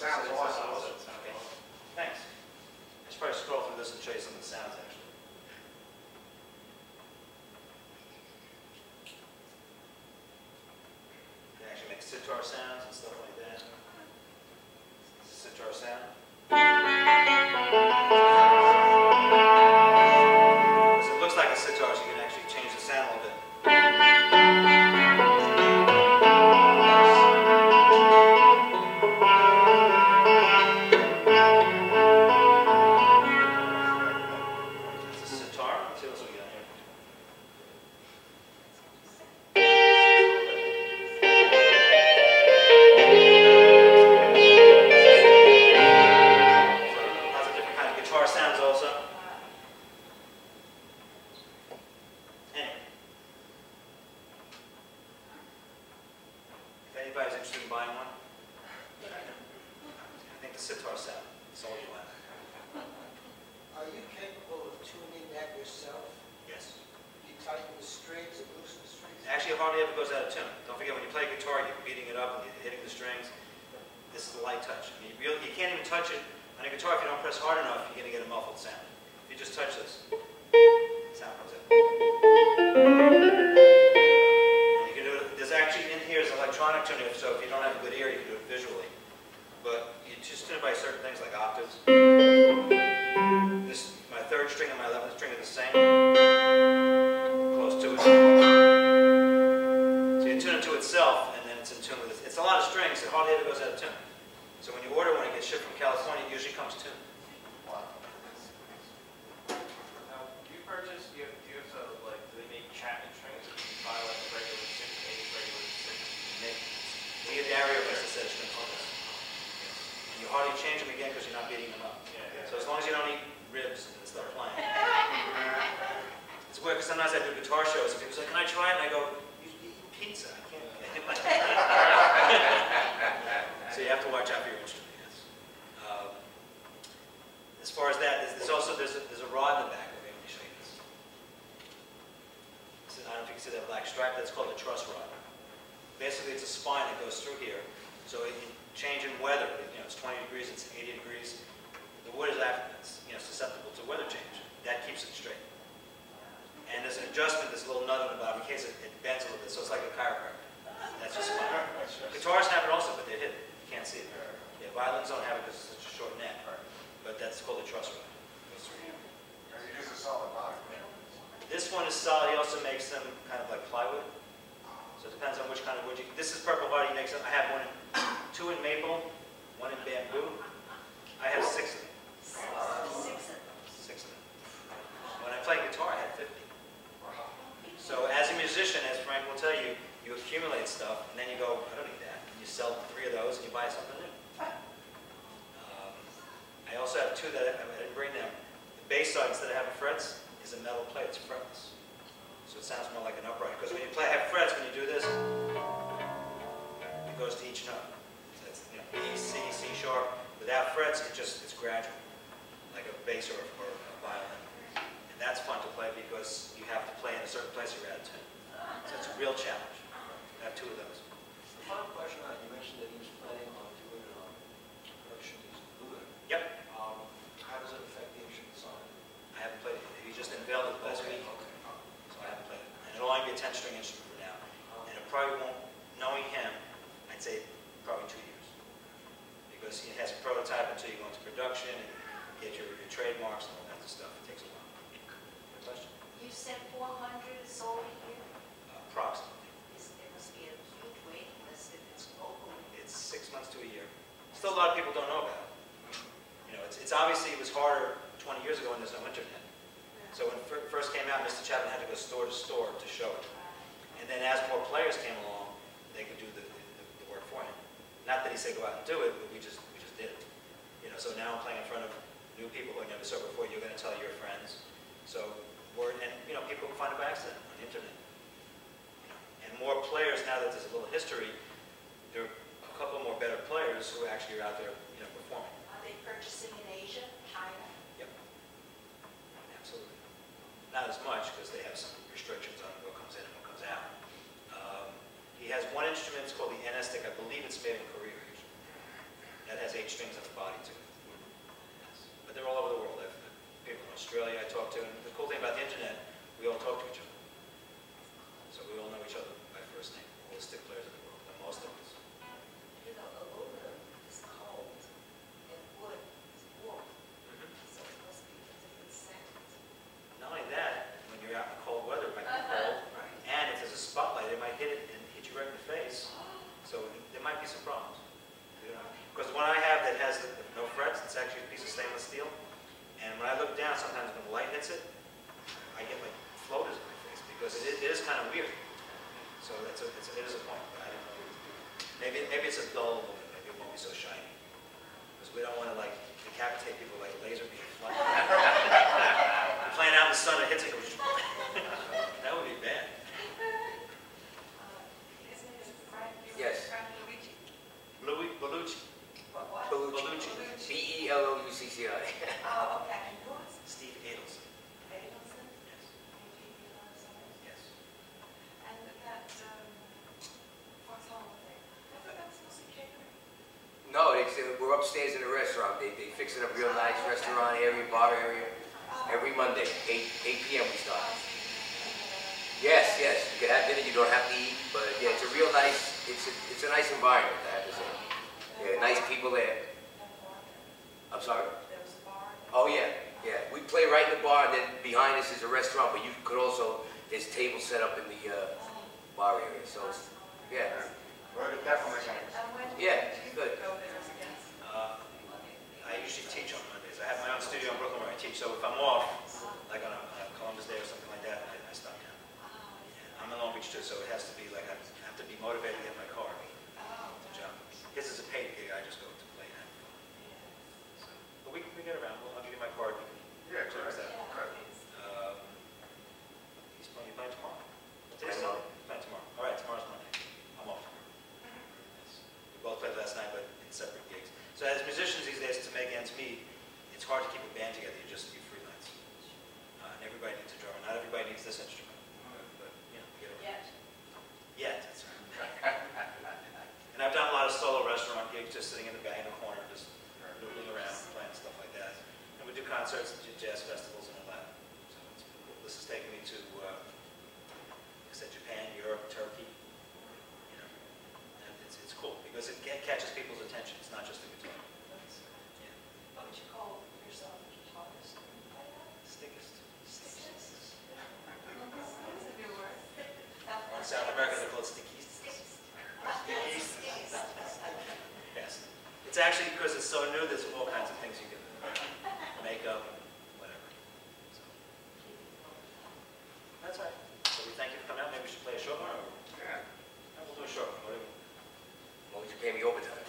Sounds awesome. Okay. Thanks. I should probably scroll through this and show you some of the sounds, actually. You can actually make sitar sounds and stuff like that. This is a sitar sound. Because it looks like a sitar, so you can actually change the sound a little bit. Chapman had to go store to store to show it. And then as more players came along, they could do the work for him. Not that he said go out and do it, but we just did it. You know, so now I'm playing in front of new people who I never saw before. You're going to tell your friends. So and you know, people can find it by accident on the internet. You know, and more players, now that there's a little history, there are a couple more better players who actually are out there, you know, performing. Are they purchasing in Asia, China? Yep. Absolutely. Not as much because they have some restrictions on what comes in and what comes out. He has one instrument, it's called the NS Stick. I believe it's made in Korea. That has 8 8 strings on the body to it. Yes. But they're all over the world. I have people in Australia I talk to, and the cool thing about the internet, we all talk to each other. So we all know each other by first name, all the stick players in the world, and most of us. You know, aluminum is cold and wood is warm, so it must be a different sound. Not only that, when you're out in cold weather, it might be cold, and if there's a spotlight, it might hit it and hit you right in the face. So there might be some problems. Because the one I have that has no frets, it's actually a piece of stainless steel. And when I look down, sometimes when the light hits it, I get like floaters in my face because it is kind of weird. So it is a point. But I don't know. Maybe it's a dull look. Maybe it won't be so shiny. Because we don't want to like decapitate people like a laser beam flying. You're playing out in the sun, it hits it. That would be bad. Yes. Bellucci. Bellucci. B-E-L-L-U-C-C-I. Oh, okay. Steve Adelson. Adelson? Yes. Yes. And that, foxhole thing, I thought that was mostly catering. No, we're upstairs in the restaurant. They fix it up real nice, restaurant area, bar area. Every Monday, 8 p.m. we start. Yes, yes. You can have dinner, you don't have to eat, but yeah, it's a real nice, it's a nice environment, I have to say. Yeah, nice people there. I'm sorry? There was a bar. Oh yeah, yeah. We play right in the bar, and then behind us is a restaurant, but you could also, there's tables set up in the bar area, so it's, yeah. Yeah, good. Go there again. I usually teach on Mondays. I have my own studio in Brooklyn where I teach, so if I'm off, like on a Columbus Day or something like that, I stop down. Yeah, I'm in Long Beach too, so it has to be like, I have to be motivated to get my car. The job. His is a paid gig, I just go to play and have fun. So, but we get around. I'll give you my card. Yeah, Check that. He's playing tomorrow. Today's Sunday. Playing tomorrow. All right, tomorrow's Monday. I'm off tomorrow. Yes. We both played last night, but in separate gigs. So as musicians these days, to make ends meet, it's hard to keep a band together. You just be freelance. And everybody needs a drummer. Not everybody needs this instrument, but you know, get around. Yet, that's right. And I've done a lot of solo restaurant gigs, just sitting in the back in the corner, just noodling around, playing stuff like that. And we do concerts, jazz festivals, and all that. So it's been cool. This has taken me to, like I said, Japan, Europe, Turkey. You know, and it's cool because it catches people's attention. It's not just a guitar. Yeah. What would you call yourself, a guitarist? Stickist. Stickist. That's a new word. In South America, they're called stickies. Yes. It's actually because it's so new, there's all kinds of things you can make up, whatever. So. That's all right. So we thank you for coming out. Maybe we should play a short one, or Yeah. we'll do a short one. What do you? As long as you pay me overtime.